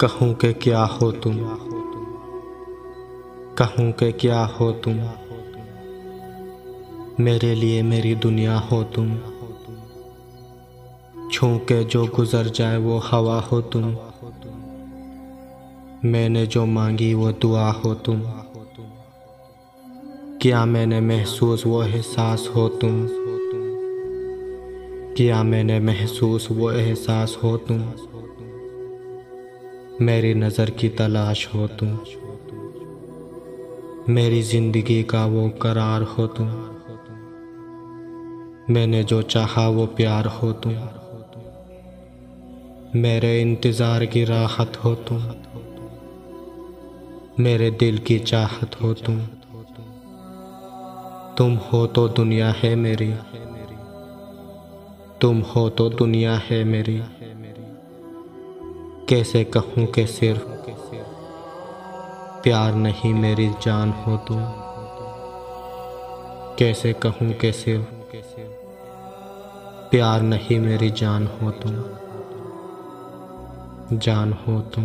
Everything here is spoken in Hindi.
कहूँ कि क्या हो तुम, कहूँ कि क्या हो तुम, मेरे लिए मेरी दुनिया हो तुम। छू के जो गुजर जाए वो हवा हो तुम, मैंने जो मांगी वो दुआ हो तुम। क्या मैंने महसूस वो एहसास हो तुम, क्या मैंने महसूस वो एहसास हो तुम। मेरी नज़र की तलाश हो तुम, मेरी ज़िंदगी का वो करार हो तुम। मैंने जो चाहा वो प्यार हो तुम, मेरे इंतज़ार की राहत हो तुम। मेरे दिल की चाहत हो तुम। तुम हो तो दुनिया है मेरी, तुम हो तो दुनिया है मेरी। कैसे कहूँ कि सिर्फ प्यार नहीं मेरी जान हो तुम। कैसे कहूँ कि सिर्फ प्यार नहीं मेरी जान हो तुम, जान हो तुम।